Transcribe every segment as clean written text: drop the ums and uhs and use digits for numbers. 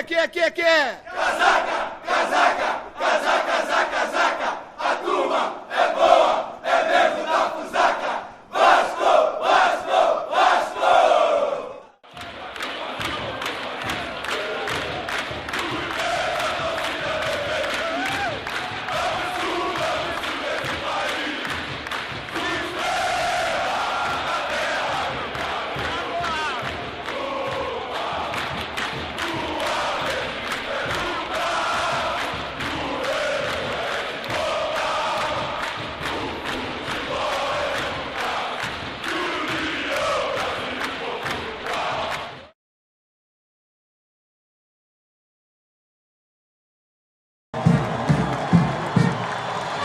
que é? Casaca, casaca, casaca, casaca, casaca. A turma é boa, é mesmo da fusaca. Vasco, Vasco, Vasco!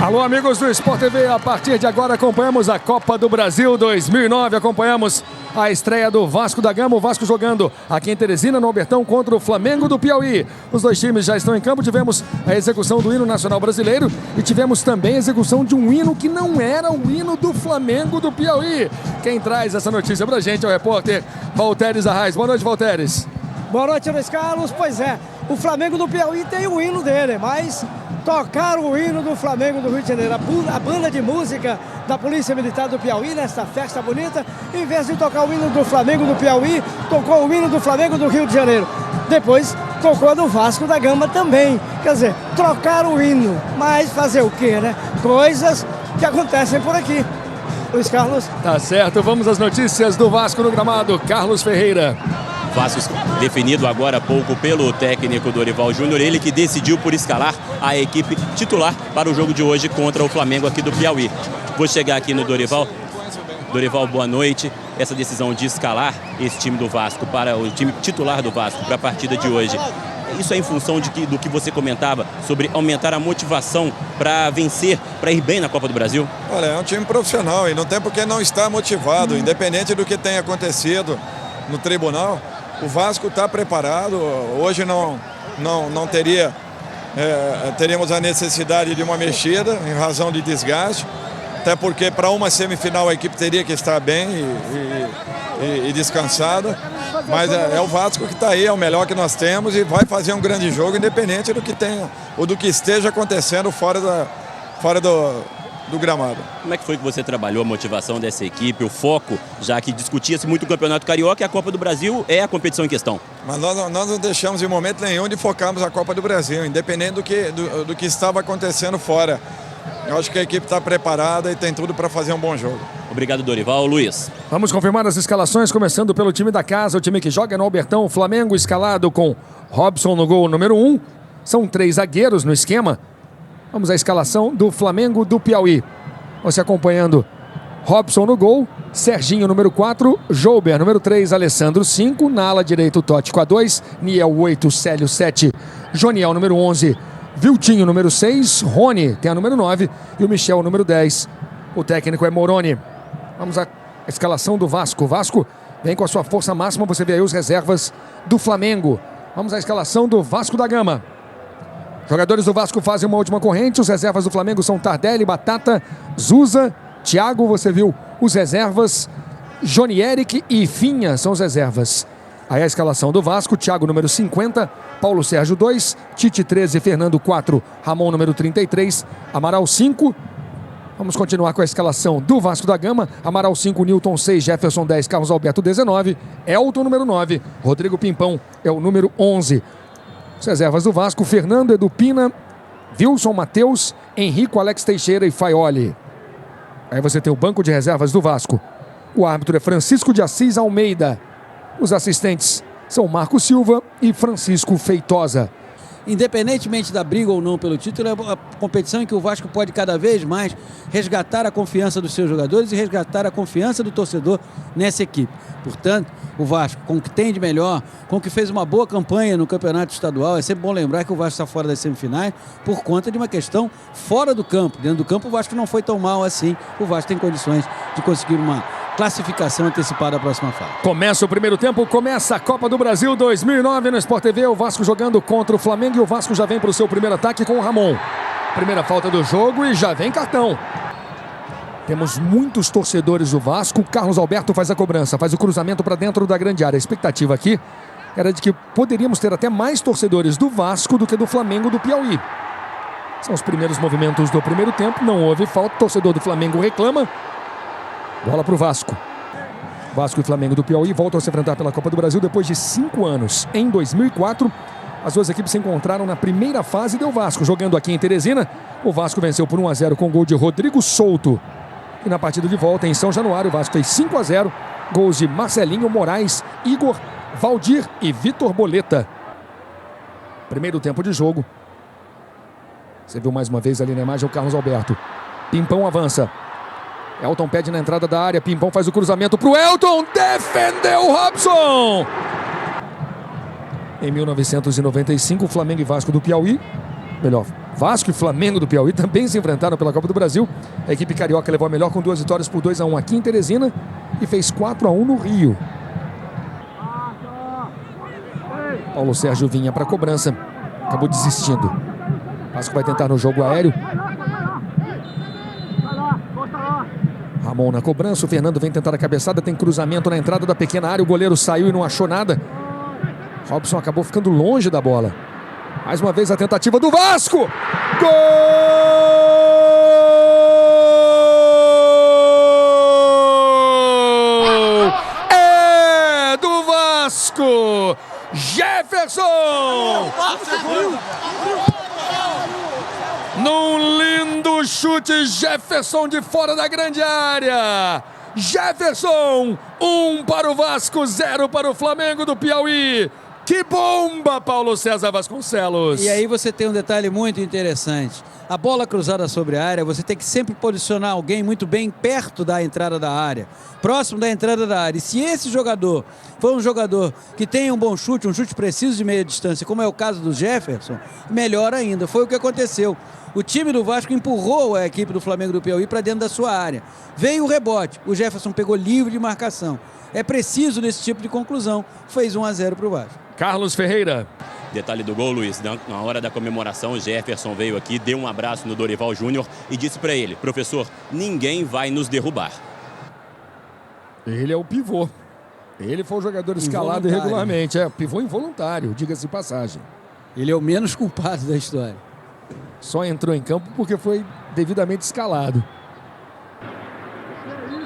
Alô, amigos do Sport TV, a partir de agora acompanhamos a Copa do Brasil 2009, acompanhamos a estreia do Vasco da Gama, o Vasco jogando aqui em Teresina, no Albertão, contra o Flamengo do Piauí. Os dois times já estão em campo, tivemos a execução do hino nacional brasileiro e tivemos também a execução de um hino que não era o hino do Flamengo do Piauí. Quem traz essa notícia pra gente é o repórter Valteres Arraes. Boa noite, Valteres. Boa noite, Luiz Carlos. Pois é, o Flamengo do Piauí tem o hino dele, mas tocaram o hino do Flamengo do Rio de Janeiro. A banda de música da Polícia Militar do Piauí, nesta festa bonita, em vez de tocar o hino do Flamengo do Piauí, tocou o hino do Flamengo do Rio de Janeiro. Depois tocou a do Vasco da Gama também. Quer dizer, trocaram o hino, mas fazer o quê, né? Coisas que acontecem por aqui. Luiz Carlos. Tá certo, vamos às notícias do Vasco no gramado. Carlos Ferreira. Vasco definido agora há pouco pelo técnico Dorival Júnior, ele que decidiu por escalar a equipe titular para o jogo de hoje contra o Flamengo aqui do Piauí. Vou chegar aqui no Dorival. Dorival, boa noite. Essa decisão de escalar esse time do Vasco para o time titular do Vasco para a partida de hoje, isso é em função do que você comentava sobre aumentar a motivação para vencer, para ir bem na Copa do Brasil? Olha, é um time profissional e não tem por que não estar motivado, independente do que tenha acontecido no tribunal. O Vasco está preparado, hoje não teríamos a necessidade de uma mexida em razão de desgaste, até porque para uma semifinal a equipe teria que estar bem e descansada, mas é o Vasco que está aí, é o melhor que nós temos e vai fazer um grande jogo independente do que tenha ou do que esteja acontecendo fora do gramado. Como é que foi que você trabalhou a motivação dessa equipe, o foco, já que discutia-se muito o Campeonato Carioca e a Copa do Brasil é a competição em questão? Mas nós não deixamos em momento nenhum de focarmos a Copa do Brasil, independente do que estava acontecendo fora. Eu acho que a equipe está preparada e tem tudo para fazer um bom jogo. Obrigado, Dorival. Luiz. Vamos confirmar as escalações, começando pelo time da casa, o time que joga no Albertão. Flamengo escalado com Robson no gol número 1. São 3 zagueiros no esquema. Vamos à escalação do Flamengo do Piauí. Você acompanhando Robson no gol, Serginho número 4, Jouber número 3, Alessandro 5, na ala direita o Tótico a 2, Niel 8, Célio 7, Joniel número 11, Viltinho número 6, Rony tem a número 9 e o Michel número 10. O técnico é Moroni. Vamos à escalação do Vasco. O Vasco vem com a sua força máxima, você vê aí os reservas do Flamengo. Vamos à escalação do Vasco da Gama. Jogadores do Vasco fazem uma última corrente. Os reservas do Flamengo são Tardelli, Batata, Zuza, Thiago, você viu os reservas, Johnny Eric e Finha são os reservas. Aí a escalação do Vasco: Thiago número 50, Paulo Sérgio 2, Tite 13, Fernando 4, Ramon número 33, Amaral 5. Vamos continuar com a escalação do Vasco da Gama: Amaral 5, Newton 6, Jefferson 10, Carlos Alberto 19, Elton número 9, Rodrigo Pimpão é o número 11. As reservas do Vasco: Fernando, Edu Pina, Wilson, Matheus, Henrico, Alex Teixeira e Faioli. Aí você tem o banco de reservas do Vasco. O árbitro é Francisco de Assis Almeida. Os assistentes são Marco Silva e Francisco Feitosa. Independentemente da briga ou não pelo título, é uma competição em que o Vasco pode cada vez mais resgatar a confiança dos seus jogadores e resgatar a confiança do torcedor nessa equipe. Portanto, o Vasco, com o que tem de melhor, com o que fez uma boa campanha no campeonato estadual, é sempre bom lembrar que o Vasco está fora das semifinais por conta de uma questão fora do campo. Dentro do campo o Vasco não foi tão mal assim. O Vasco tem condições de conseguir uma classificação antecipada à próxima fase. Começa o primeiro tempo, começa a Copa do Brasil 2009 no Sport TV. O Vasco jogando contra o Flamengo e o Vasco já vem para o seu primeiro ataque com o Ramon. Primeira falta do jogo e já vem cartão. Temos muitos torcedores do Vasco. Carlos Alberto faz a cobrança, faz o cruzamento para dentro da grande área. A expectativa aqui era de que poderíamos ter até mais torcedores do Vasco do que do Flamengo do Piauí. São os primeiros movimentos do primeiro tempo, não houve falta, o torcedor do Flamengo reclama. Bola para o Vasco. Vasco e Flamengo do Piauí voltam a se enfrentar pela Copa do Brasil depois de 5 anos. Em 2004, as duas equipes se encontraram na primeira fase do Vasco. Jogando aqui em Teresina, o Vasco venceu por 1-0 com gol de Rodrigo Souto. E na partida de volta em São Januário, o Vasco fez 5-0. Gols de Marcelinho, Moraes, Igor, Valdir e Vitor Boleta. Primeiro tempo de jogo. Você viu mais uma vez ali na imagem o Carlos Alberto. Pimpão avança. Elton pede na entrada da área. Pimpão faz o cruzamento para o Elton. Defendeu o Robson. Em 1995, Flamengo e Vasco do Piauí. Melhor, Vasco e Flamengo do Piauí também se enfrentaram pela Copa do Brasil. A equipe carioca levou a melhor com 2 vitórias por 2-1 aqui em Teresina e fez 4-1 no Rio. Paulo Sérgio vinha para a cobrança. Acabou desistindo. Vasco vai tentar no jogo aéreo. Ramon na cobrança, o Fernando vem tentar a cabeçada, tem cruzamento na entrada da pequena área, o goleiro saiu e não achou nada. Robson acabou ficando longe da bola. Mais uma vez a tentativa do Vasco! Gol! É do Vasco! Jefferson! Num lindo chute, Jefferson de fora da grande área. Jefferson, 1 para o Vasco, 0 para o Flamengo do Piauí. Que bomba, Paulo César Vasconcelos. E aí você tem um detalhe muito interessante. A bola cruzada sobre a área, você tem que sempre posicionar alguém muito bem perto da entrada da área, próximo da entrada da área. E se esse jogador for um jogador que tem um bom chute, um chute preciso de meia distância, como é o caso do Jefferson, melhor ainda. Foi o que aconteceu. O time do Vasco empurrou a equipe do Flamengo do Piauí para dentro da sua área. Veio o rebote, o Jefferson pegou livre de marcação. É preciso nesse tipo de conclusão. Fez 1-0 para o Vasco. Carlos Ferreira. Detalhe do gol, Luiz, na hora da comemoração, o Jefferson veio aqui, deu um abraço no Dorival Júnior e disse para ele: professor, ninguém vai nos derrubar. Ele é o pivô. Ele foi o jogador escalado irregularmente. É, pivô involuntário, diga-se de passagem. Ele é o menos culpado da história. Só entrou em campo porque foi devidamente escalado.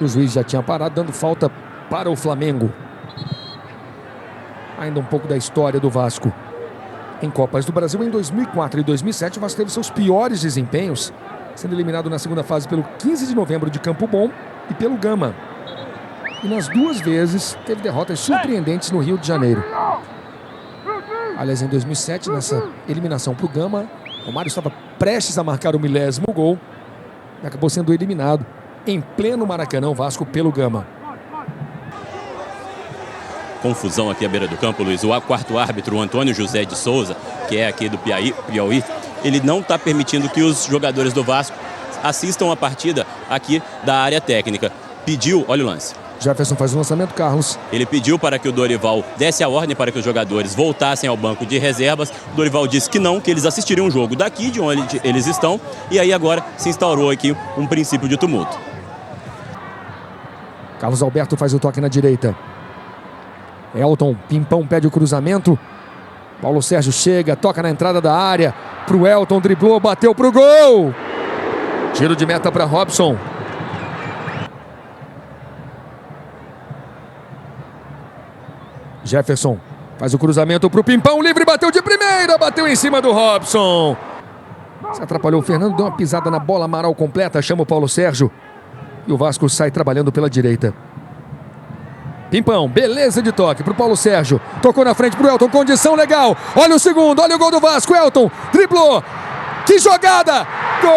O juiz já tinha parado, dando falta para o Flamengo. Ainda um pouco da história do Vasco. Em Copas do Brasil, em 2004 e 2007, o Vasco teve seus piores desempenhos, sendo eliminado na segunda fase pelo 15 de novembro de Campo Bom e pelo Gama. E nas duas vezes, teve derrotas surpreendentes no Rio de Janeiro. Aliás, em 2007, nessa eliminação para o Gama, o Mário estava prestes a marcar o 10º gol e acabou sendo eliminado em pleno Maracanã, o Vasco, pelo Gama. Confusão aqui à beira do campo, Luiz. O quarto árbitro, o Antônio José de Souza, que é aqui do Piauí, ele não está permitindo que os jogadores do Vasco assistam a partida aqui da área técnica. Pediu, olha o lance. Jefferson faz o lançamento, Carlos. Ele pediu para que o Dorival desse a ordem para que os jogadores voltassem ao banco de reservas. O Dorival disse que não, que eles assistiriam um jogo daqui de onde eles estão. E aí agora se instaurou aqui um princípio de tumulto. Carlos Alberto faz o toque na direita. Elton, Pimpão pede o cruzamento. Paulo Sérgio chega, toca na entrada da área. Pro Elton, driblou, bateu pro gol. Tiro de meta para Robson. Jefferson faz o cruzamento pro Pimpão, livre, bateu de primeira, bateu em cima do Robson. Se atrapalhou o Fernando, deu uma pisada na bola, Amaral completa, chama o Paulo Sérgio. E o Vasco sai trabalhando pela direita. Pimpão, beleza de toque pro Paulo Sérgio. Tocou na frente pro Elton, condição legal. Olha o segundo, olha o gol do Vasco. Elton driblou. Que jogada! Gol!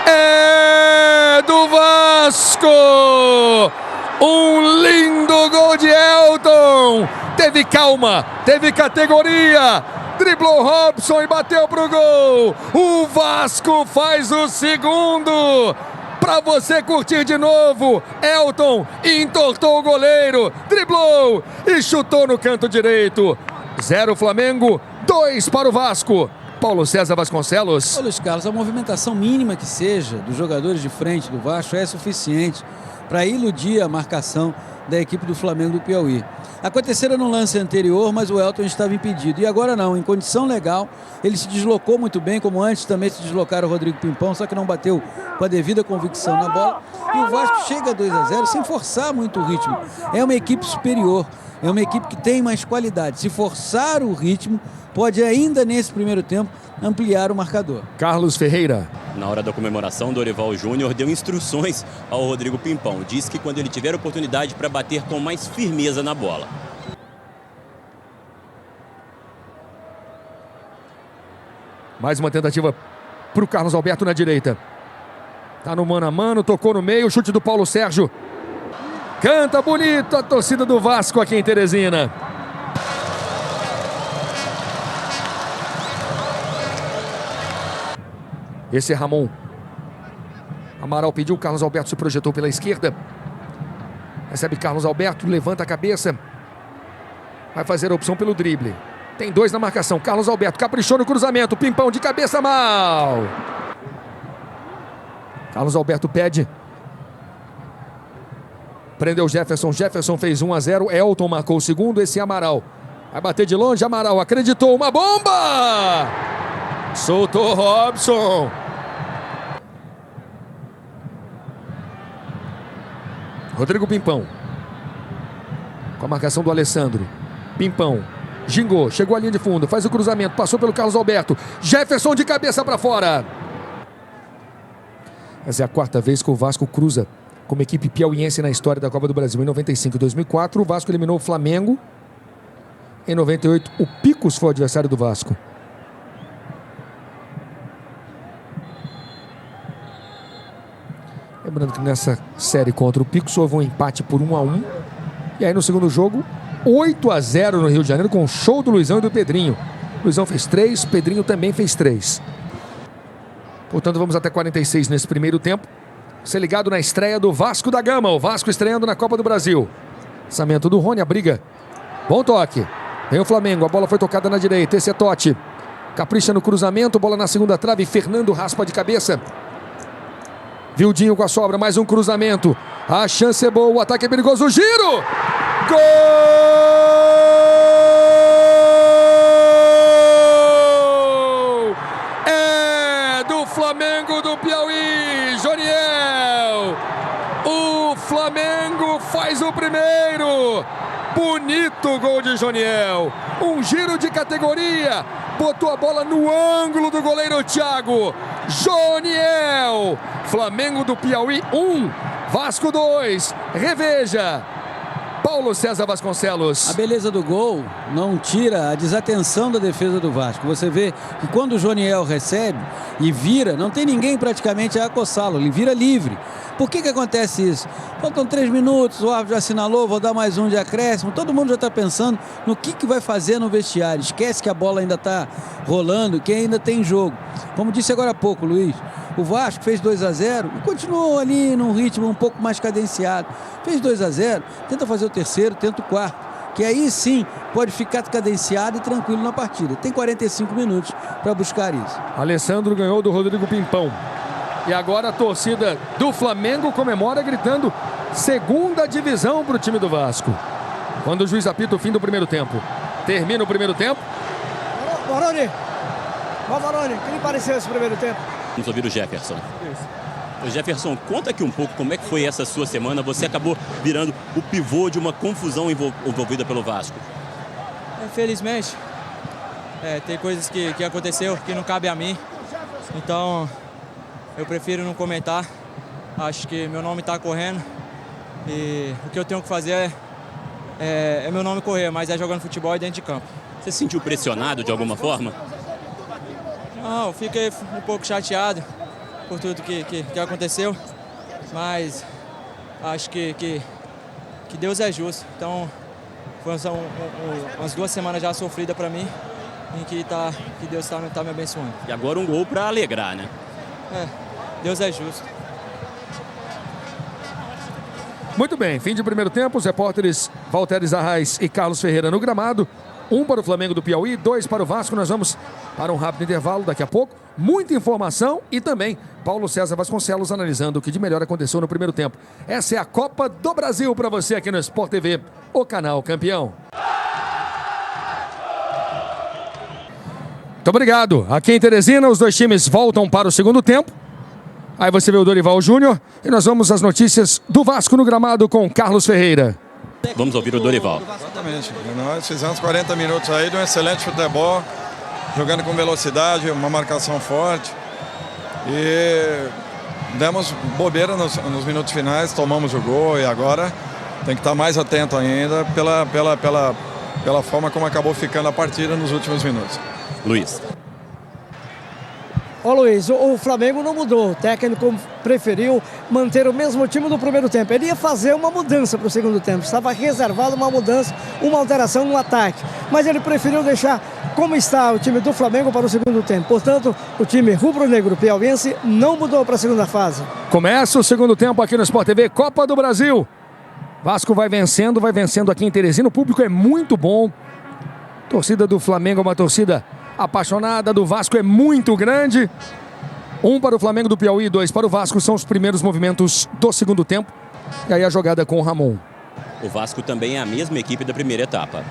É do Vasco! Um lindo gol de Elton. Teve calma, teve categoria. Driblou Robson e bateu pro gol. O Vasco faz o segundo. Para você curtir de novo. Elton entortou o goleiro, driblou e chutou no canto direito. 0 Flamengo, 2 para o Vasco. Paulo César Vasconcelos. Ô, Luiz Carlos, a movimentação mínima que seja dos jogadores de frente do Vasco é suficiente para iludir a marcação da equipe do Flamengo do Piauí. Acontecera no lance anterior, mas o Elton estava impedido. E agora não, em condição legal, ele se deslocou muito bem, como antes também se deslocaram o Rodrigo Pimpão, só que não bateu com a devida convicção na bola. E o Vasco chega a 2-0 sem forçar muito o ritmo. É uma equipe superior, é uma equipe que tem mais qualidade. Se forçar o ritmo, pode ainda nesse primeiro tempo ampliar o marcador. Carlos Ferreira. Na hora da comemoração, Dorival Júnior deu instruções ao Rodrigo Pimpão. Disse que quando ele tiver oportunidade para bater com mais firmeza na bola. Mais uma tentativa para o Carlos Alberto na direita. Tá no mano a mano, tocou no meio, chute do Paulo Sérgio. Canta bonito a torcida do Vasco aqui em Teresina. Esse é Ramon. Amaral pediu, Carlos Alberto se projetou pela esquerda. Recebe Carlos Alberto, levanta a cabeça. Vai fazer a opção pelo drible. Tem 2 na marcação. Carlos Alberto caprichou no cruzamento. Pimpão de cabeça, mal. Carlos Alberto pede. Prendeu Jefferson. Jefferson fez 1-0. Elton marcou o segundo. Esse é Amaral. Vai bater de longe. Amaral acreditou. Uma bomba! Soltou Robson. Rodrigo Pimpão. Com a marcação do Alessandro. Pimpão. Gingou. Chegou à linha de fundo. Faz o cruzamento. Passou pelo Carlos Alberto. Jefferson de cabeça para fora. Essa é a 4ª vez que o Vasco cruza como equipe piauiense na história da Copa do Brasil. Em 95 e 2004, o Vasco eliminou o Flamengo. Em 98, o Picos foi o adversário do Vasco. Lembrando que nessa série contra o Picos houve um empate por 1-1. E aí no segundo jogo, 8-0 no Rio de Janeiro, com o show do Luizão e do Pedrinho. Luizão fez 3, Pedrinho também fez 3. Portanto, vamos até 46 nesse primeiro tempo. Você ligado na estreia do Vasco da Gama. O Vasco estreando na Copa do Brasil. Lançamento do Rony, a briga. Bom toque. Vem o Flamengo, a bola foi tocada na direita. Esse é Totti. Capricha no cruzamento, bola na segunda trave. Fernando raspa de cabeça. Vildinho com a sobra, mais um cruzamento. A chance é boa, o ataque é perigoso. O giro! Gol! É do Flamengo do Piauí, Joniel. O Flamengo faz o primeiro. Bonito gol de Joniel. Um giro de categoria. Botou a bola no ângulo do goleiro Thiago. Joniel. Flamengo do Piauí 1, Vasco 2. Reveja. Paulo César Vasconcelos. A beleza do gol não tira a desatenção da defesa do Vasco. Você vê que quando o Joniel recebe e vira, não tem ninguém praticamente a acossá-lo. Ele vira livre. Por que acontece isso? Faltam 3 minutos, o árbitro já assinalou, vou dar mais um de acréscimo. Todo mundo já está pensando no que vai fazer no vestiário. Esquece que a bola ainda está rolando, que ainda tem jogo. Como disse agora há pouco, Luiz, o Vasco fez 2-0 e continuou ali num ritmo um pouco mais cadenciado. Fez 2-0, tenta fazer o terceiro, tenta o quarto, que aí sim pode ficar cadenciado e tranquilo na partida. Tem 45 minutos para buscar isso. Alessandro ganhou do Rodrigo Pimpão. E agora a torcida do Flamengo comemora gritando 2ª divisão para o time do Vasco. Quando o juiz apita o fim do primeiro tempo. Termina o primeiro tempo. Baroni, o que lhe pareceu esse primeiro tempo? Vamos ouvir o Jefferson. Ô Jefferson, conta aqui um pouco como é que foi essa sua semana. Você acabou virando o pivô de uma confusão envolvida pelo Vasco. Infelizmente, tem coisas que aconteceu que não cabe a mim. Então, eu prefiro não comentar. Acho que meu nome está correndo. E o que eu tenho que fazer é meu nome correr, mas é jogando futebol e dentro de campo. Você se sentiu pressionado de alguma forma? Não, eu fiquei um pouco chateado por tudo que aconteceu, mas acho que Deus é justo. Então, foi umas 2 semanas já sofridas para mim, em que Deus está me abençoando. E agora um gol para alegrar, né? Deus é justo. Muito bem, fim de primeiro tempo. Os repórteres Valteres Arraes e Carlos Ferreira no gramado. 1 para o Flamengo do Piauí, 2 para o Vasco. Nós vamos para um rápido intervalo daqui a pouco. Muita informação e também Paulo César Vasconcelos analisando o que de melhor aconteceu no primeiro tempo. Essa é a Copa do Brasil para você aqui no Sport TV, o canal campeão. Muito obrigado. Aqui em Teresina, os dois times voltam para o segundo tempo. Aí você vê o Dorival Júnior e nós vamos às notícias do Vasco no gramado com Carlos Ferreira. Vamos ouvir o Dorival. Exatamente. Nós fizemos 40 minutos aí de um excelente futebol, jogando com velocidade, uma marcação forte. E demos bobeira nos minutos finais, tomamos o gol e agora tem que estar mais atento ainda pela forma como acabou ficando a partida nos últimos minutos. Luiz. Ô Luiz, o Flamengo não mudou, o técnico preferiu manter o mesmo time do primeiro tempo. Ele ia fazer uma mudança para o segundo tempo, estava reservado uma mudança, uma alteração no ataque. Mas ele preferiu deixar como está o time do Flamengo para o segundo tempo. Portanto, o time rubro-negro piauiense não mudou para a segunda fase. Começa o segundo tempo aqui no Sport TV, Copa do Brasil. Vasco vai vencendo aqui em Teresina, o público é muito bom. A torcida do Flamengo é uma torcida apaixonada, do Vasco é muito grande. 1 para o Flamengo do Piauí, 2 para o Vasco. São os primeiros movimentos do segundo tempo. E aí a jogada com o Ramon. O Vasco também é a mesma equipe da primeira etapa.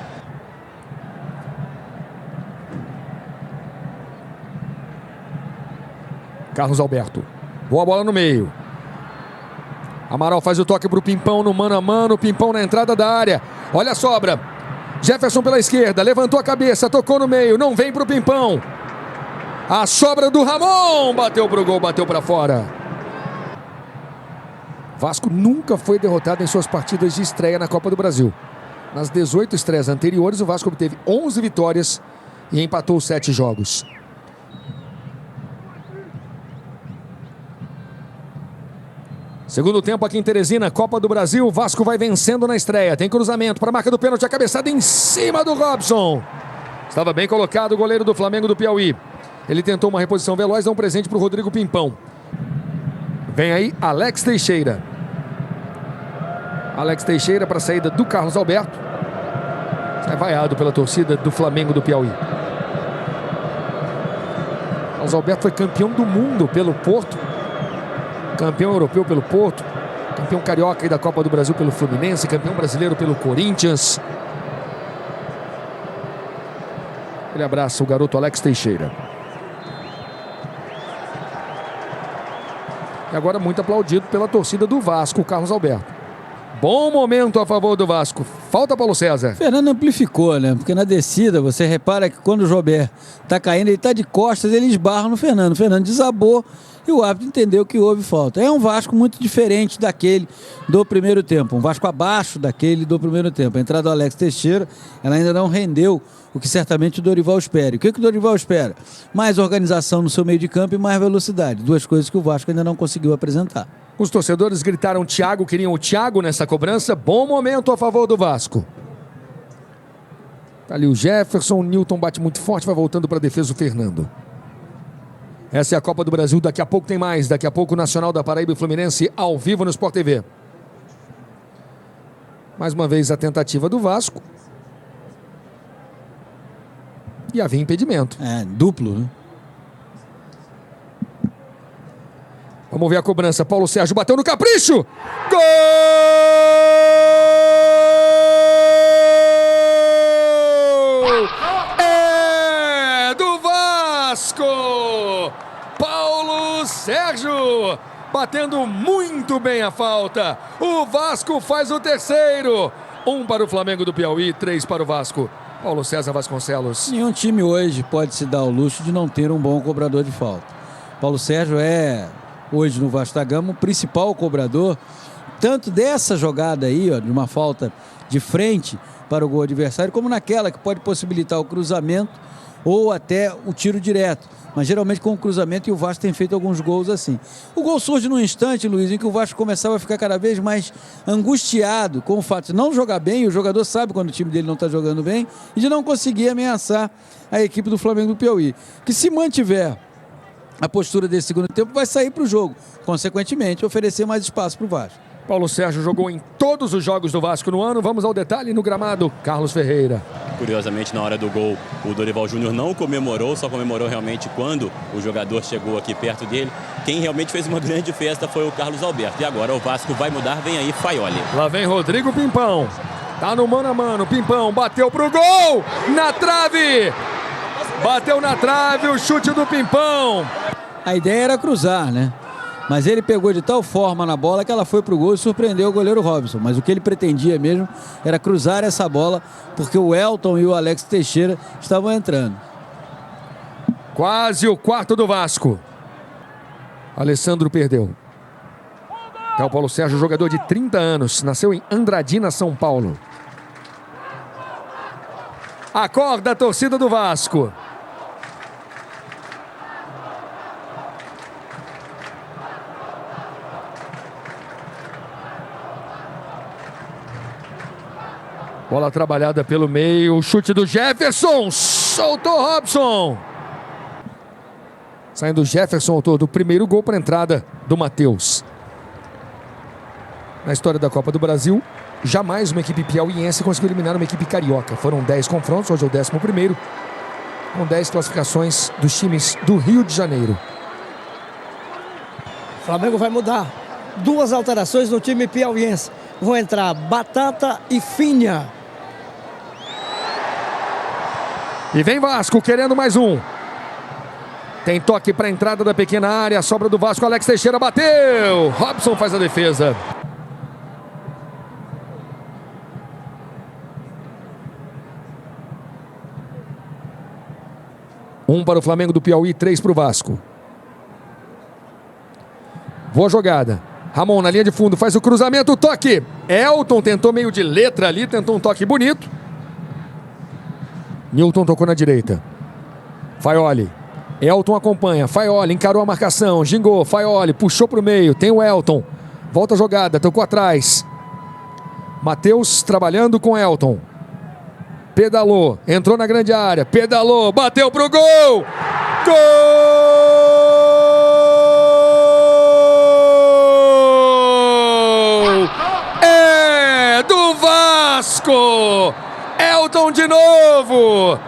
Carlos Alberto. Boa bola no meio. Amaral faz o toque para o Pimpão no mano a mano. Pimpão na entrada da área. Olha a sobra. Jefferson pela esquerda, levantou a cabeça, tocou no meio, não vem pro Pimpão. A sobra do Ramon, bateu pro gol, bateu para fora. Vasco nunca foi derrotado em suas partidas de estreia na Copa do Brasil. Nas 18 estreias anteriores, o Vasco obteve 11 vitórias e empatou 7 jogos. Segundo tempo aqui em Teresina, Copa do Brasil, o Vasco vai vencendo na estreia. Tem cruzamento para a marca do pênalti, a cabeçada em cima do Robson. Estava bem colocado o goleiro do Flamengo do Piauí. Ele tentou uma reposição veloz, dá um presente para o Rodrigo Pimpão. Vem aí Alex Teixeira. Alex Teixeira para a saída do Carlos Alberto. É vaiado pela torcida do Flamengo do Piauí. Carlos Alberto foi campeão do mundo pelo Porto. Campeão europeu pelo Porto, campeão carioca da Copa do Brasil pelo Fluminense, campeão brasileiro pelo Corinthians. Ele abraça o garoto Alex Teixeira. E agora muito aplaudido pela torcida do Vasco, o Carlos Alberto. Bom momento a favor do Vasco. Falta Paulo César. Fernando amplificou, né? Porque na descida você repara que quando o Jobert tá caindo, ele tá de costas, ele esbarra no Fernando. O Fernando desabou e o árbitro entendeu que houve falta. É um Vasco muito diferente daquele do primeiro tempo. Um Vasco abaixo daquele do primeiro tempo. A entrada do Alex Teixeira, ela ainda não rendeu o que certamente o Dorival espera. O que o Dorival espera? Mais organização no seu meio de campo e mais velocidade. Duas coisas que o Vasco ainda não conseguiu apresentar. Os torcedores gritaram Thiago, queriam o Thiago nessa cobrança. Bom momento a favor do Vasco. Tá ali o Jefferson, o Newton bate muito forte, vai voltando para a defesa o Fernando. Essa é a Copa do Brasil, daqui a pouco tem mais. Daqui a pouco o Nacional da Paraíba e Fluminense ao vivo no Sport TV. Mais uma vez a tentativa do Vasco. E havia impedimento. É, duplo, né? Vamos ver a cobrança. Paulo Sérgio bateu no capricho. Gol! É do Vasco! Paulo Sérgio batendo muito bem a falta. O Vasco faz o terceiro. 1 para o Flamengo do Piauí, 3 para o Vasco. Paulo César Vasconcelos. Nenhum time hoje pode se dar o luxo de não ter um bom cobrador de falta. Paulo Sérgio é, hoje no Vasco da Gama, o principal cobrador, tanto dessa jogada aí, ó, de uma falta de frente para o gol adversário, como naquela que pode possibilitar o cruzamento ou até o tiro direto. Mas geralmente com o cruzamento, e o Vasco tem feito alguns gols assim. O gol surge num instante, Luiz, em que o Vasco começava a ficar cada vez mais angustiado com o fato de não jogar bem, o jogador sabe quando o time dele não está jogando bem, e de não conseguir ameaçar a equipe do Flamengo do Piauí. Que se mantiver a postura desse segundo tempo, vai sair para o jogo. Consequentemente, oferecer mais espaço para o Vasco. Paulo Sérgio jogou em todos os jogos do Vasco no ano. Vamos ao detalhe no gramado. Carlos Ferreira. Curiosamente, na hora do gol, o Dorival Júnior não comemorou, só comemorou realmente quando o jogador chegou aqui perto dele. Quem realmente fez uma grande festa foi o Carlos Alberto. E agora o Vasco vai mudar, vem aí Faioli. Lá vem Rodrigo Pimpão. Tá no mano a mano. Pimpão bateu pro gol. Na trave. Bateu na trave o chute do Pimpão. A ideia era cruzar, né? Mas ele pegou de tal forma na bola que ela foi pro gol e surpreendeu o goleiro Robson. Mas o que ele pretendia mesmo era cruzar essa bola, porque o Elton e o Alex Teixeira estavam entrando. Quase o quarto do Vasco. Alessandro perdeu. É o Paulo Sérgio, jogador de 30 anos. Nasceu em Andradina, São Paulo. Acorda a torcida do Vasco. Bola trabalhada pelo meio, o chute do Jefferson, soltou Robson. Saindo o Jefferson, autor do primeiro gol para a entrada do Matheus. Na história da Copa do Brasil, jamais uma equipe piauiense conseguiu eliminar uma equipe carioca. Foram 10 confrontos, hoje é o 11º, com 10 classificações dos times do Rio de Janeiro. O Flamengo vai mudar. 2 alterações no time piauiense. Vão entrar Batata e Finha. E vem Vasco querendo mais um. Tem toque para a entrada da pequena área. Sobra do Vasco. Alex Teixeira bateu. Robson faz a defesa. Um para o Flamengo do Piauí, 3 para o Vasco. Boa jogada. Ramon na linha de fundo faz o cruzamento. Toque. Elton tentou meio de letra ali. Tentou um toque bonito. Nilton tocou na direita. Faioli. Elton acompanha. Faioli encarou a marcação. Gingou. Faioli puxou para o meio. Tem o Elton. Volta a jogada. Tocou atrás. Matheus trabalhando com Elton. Pedalou. Entrou na grande área. Pedalou. Bateu pro gol. Gol! É do Vasco! Elton de novo.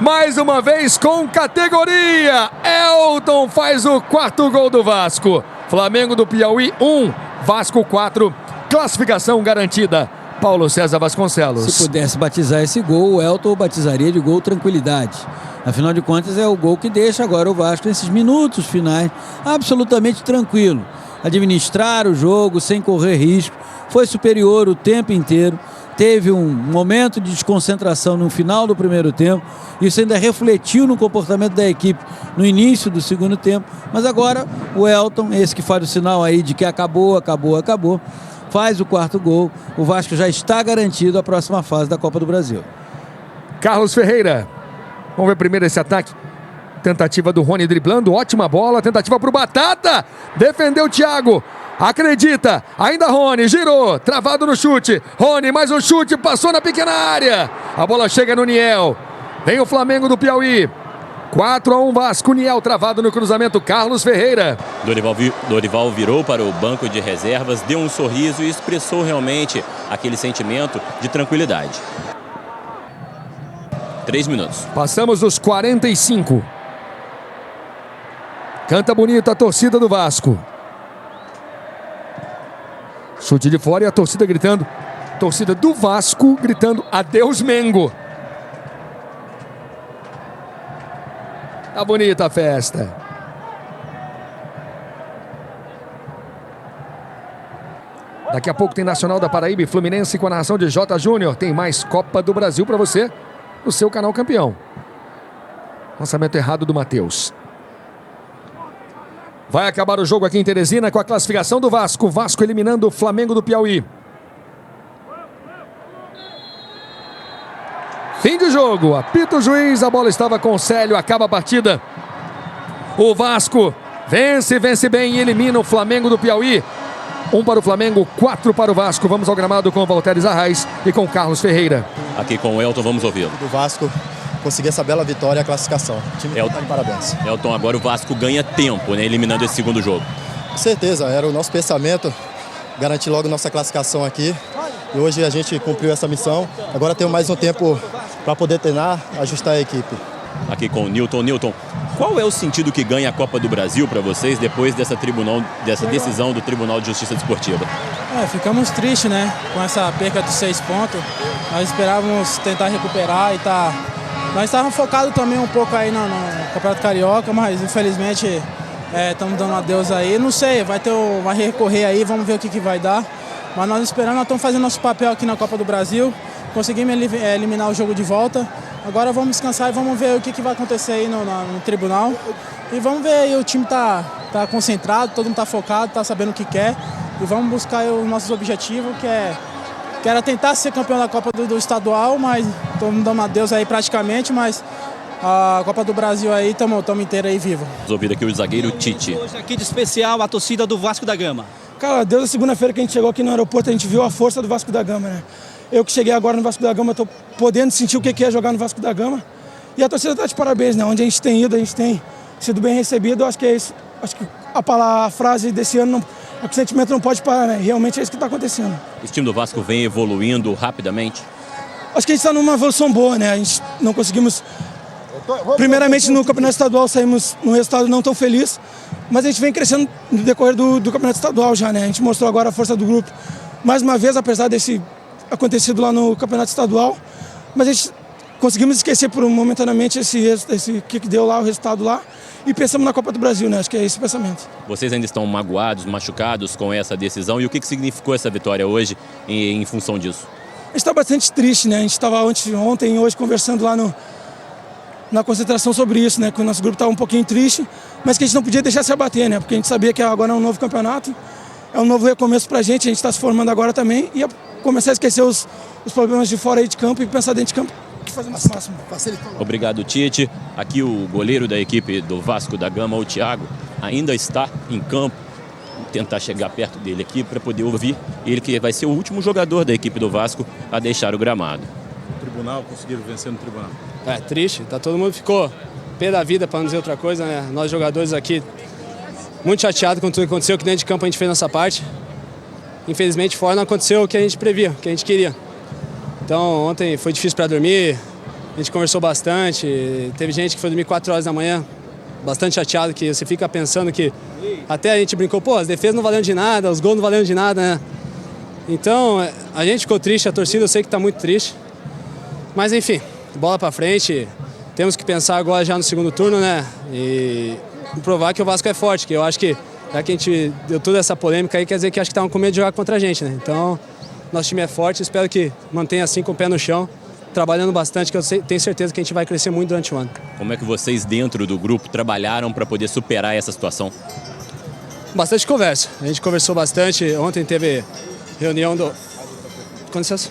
Mais uma vez com categoria. Elton faz o 4º gol do Vasco. Flamengo do Piauí 1, Vasco 4. Classificação garantida. Paulo César Vasconcelos. Se pudesse batizar esse gol, o Elton batizaria de gol tranquilidade. Afinal de contas, é o gol que deixa agora o Vasco nesses minutos finais absolutamente tranquilo. Administrar o jogo sem correr risco. Foi superior o tempo inteiro. Teve um momento de desconcentração no final do primeiro tempo. Isso ainda refletiu no comportamento da equipe no início do segundo tempo. Mas agora o Elton, esse que faz o sinal aí de que acabou, faz o 4º gol. O Vasco já está garantido a próxima fase da Copa do Brasil. Carlos Ferreira. Vamos ver primeiro esse ataque. Tentativa do Rony driblando. Ótima bola. Tentativa para o Batata. Defendeu o Thiago. Acredita, ainda Rony, girou, travado no chute. Rony, mais um chute, passou na pequena área. A bola chega no Niel. Vem o Flamengo do Piauí. 4-1 Vasco, Niel travado no cruzamento, Carlos Ferreira. Dorival virou para o banco de reservas, deu um sorriso e expressou realmente aquele sentimento de tranquilidade. 3 minutos. Passamos dos 45. Canta bonito a torcida do Vasco. Chute de fora e a torcida gritando. Torcida do Vasco gritando adeus Mengo. Tá bonita a festa. Daqui a pouco tem Nacional da Paraíba e Fluminense com a narração de J. Júnior. Tem mais Copa do Brasil para você no seu canal Campeão. Lançamento errado do Matheus. Vai acabar o jogo aqui em Teresina com a classificação do Vasco. Vasco eliminando o Flamengo do Piauí. Fim de jogo. Apita o juiz. A bola estava com o Célio. Acaba a partida. O Vasco vence bem e elimina o Flamengo do Piauí. 1 para o Flamengo, 4 para o Vasco. Vamos ao gramado com o Valteres Arraes e com o Carlos Ferreira. Aqui com o Elton, vamos ouvi-lo. Do Vasco conseguir essa bela vitória e a classificação. O time está de parabéns. Elton, agora o Vasco ganha tempo, né, eliminando esse segundo jogo. Com certeza, era o nosso pensamento, garantir logo nossa classificação aqui. E hoje a gente cumpriu essa missão. Agora temos mais um tempo para poder treinar, ajustar a equipe. Aqui com o Newton. Newton, qual é o sentido que ganha a Copa do Brasil para vocês depois dessa decisão do Tribunal de Justiça Desportiva? Ficamos tristes, né? Com essa perca de 6 pontos. Nós esperávamos tentar recuperar e tá... Nós estávamos focados também um pouco aí no Campeonato Carioca, mas infelizmente estamos dando adeus aí. Não sei, vai recorrer aí, vamos ver o que vai dar. Mas nós esperamos, nós estamos fazendo nosso papel aqui na Copa do Brasil. Conseguimos eliminar o jogo de volta. Agora vamos descansar e vamos ver o que vai acontecer aí no tribunal. E vamos ver aí, o time tá concentrado, todo mundo tá focado, tá sabendo o que quer. E vamos buscar aí os nossos objetivos, que era tentar ser campeão da Copa do estadual, mas estamos dando adeus aí praticamente, mas a Copa do Brasil aí, estamos inteiro aí vivo. Vamos ouvir aqui o zagueiro Tite. Hoje aqui de especial a torcida do Vasco da Gama. Cara, desde a segunda-feira que a gente chegou aqui no aeroporto, a gente viu a força do Vasco da Gama, né? Eu que cheguei agora no Vasco da Gama, estou podendo sentir o que é jogar no Vasco da Gama. E a torcida está de parabéns, né? Onde a gente tem ido, a gente tem sido bem recebido. Acho que é isso. Acho que a frase desse ano, o sentimento não pode parar, né? Realmente é isso que está acontecendo. Esse time do Vasco vem evoluindo rapidamente? Acho que a gente está numa evolução boa, né? A gente não conseguimos... Primeiramente, no Campeonato Estadual, saímos num resultado não tão feliz, mas a gente vem crescendo no decorrer do Campeonato Estadual já, né? A gente mostrou agora a força do grupo. Mais uma vez, apesar desse acontecido lá no Campeonato Estadual, mas a gente conseguimos esquecer momentaneamente esse que deu lá, o resultado lá, e pensamos na Copa do Brasil, né? Acho que é esse o pensamento. Vocês ainda estão magoados, machucados com essa decisão, e o que significou essa vitória hoje em função disso? A gente está bastante triste, né? A gente estava ontem e hoje conversando lá na concentração sobre isso, né? Que o nosso grupo estava um pouquinho triste, mas que a gente não podia deixar se abater, né? Porque a gente sabia que agora é um novo campeonato, é um novo recomeço pra gente está se formando agora também, e começar a esquecer os problemas de fora aí de campo e pensar dentro de campo que fazer o nosso máximo. Obrigado, Tite. Aqui o goleiro da equipe do Vasco da Gama, o Thiago, ainda está em campo. Vou tentar chegar perto dele aqui para poder ouvir ele, que vai ser o último jogador da equipe do Vasco a deixar o gramado. Tribunal, conseguiram vencer no tribunal. Triste, todo mundo ficou pé da vida, para não dizer outra coisa, né? Nós jogadores aqui, muito chateados com tudo que aconteceu, que dentro de campo a gente fez nossa parte. Infelizmente fora não aconteceu o que a gente previa, o que a gente queria. Então ontem foi difícil para dormir, a gente conversou bastante, teve gente que foi dormir 4 horas da manhã, bastante chateado, que você fica pensando que até a gente brincou, as defesas não valeram de nada, os gols não valeram de nada, né? Então a gente ficou triste, a torcida eu sei que está muito triste, mas enfim, bola para frente, temos que pensar agora já no segundo turno, né? E provar que o Vasco é forte, que eu acho que já que a gente deu toda essa polêmica aí, quer dizer que acho que estavam com medo de jogar contra a gente, né? Então, nosso time é forte, espero que mantenha assim com o pé no chão, trabalhando bastante, que eu tenho certeza que a gente vai crescer muito durante o ano. Como é que vocês dentro do grupo trabalharam para poder superar essa situação? Bastante conversa, a gente conversou bastante, ontem teve reunião com licença?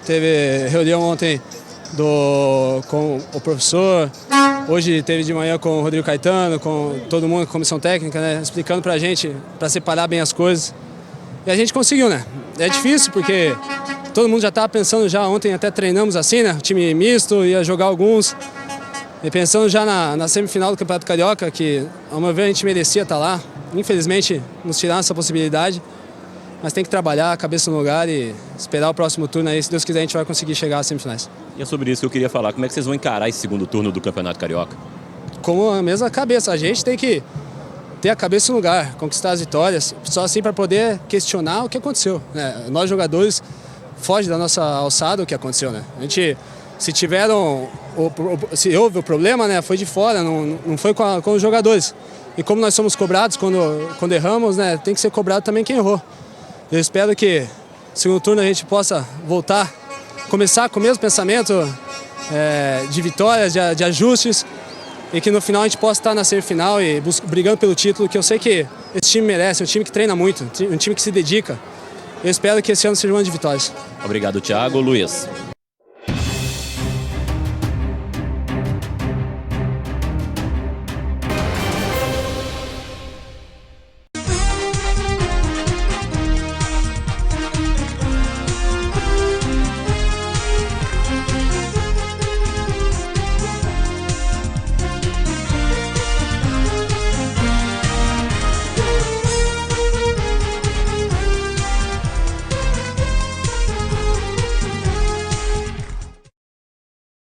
Teve reunião ontem com o professor, hoje teve de manhã com o Rodrigo Caetano, com todo mundo, com a comissão técnica, né, explicando pra gente, para separar bem as coisas. E a gente conseguiu, né? É difícil porque todo mundo já estava pensando já, ontem até treinamos assim, né? O time misto, ia jogar alguns. E pensando já na semifinal do Campeonato Carioca, que ao meu ver a gente merecia estar lá. Infelizmente nos tiraram essa possibilidade. Mas tem que trabalhar, cabeça no lugar e esperar o próximo turno aí. Se Deus quiser, a gente vai conseguir chegar às semifinais. E é sobre isso que eu queria falar. Como é que vocês vão encarar esse segundo turno do Campeonato Carioca? Com a mesma cabeça. A gente tem que ter a cabeça no lugar, conquistar as vitórias, só assim para poder questionar o que aconteceu, né? Nós jogadores foge da nossa alçada o que aconteceu, né? A gente, se houve o problema, né, foi de fora, não foi com os jogadores. E como nós somos cobrados quando erramos, né, tem que ser cobrado também quem errou. Eu espero que no segundo turno a gente possa voltar, começar com o mesmo pensamento de vitórias, de ajustes, e que no final a gente possa estar na semifinal e brigando pelo título, que eu sei que esse time merece, é um time que treina muito, um time que se dedica. Eu espero que esse ano seja um ano de vitórias. Obrigado, Thiago. Luiz.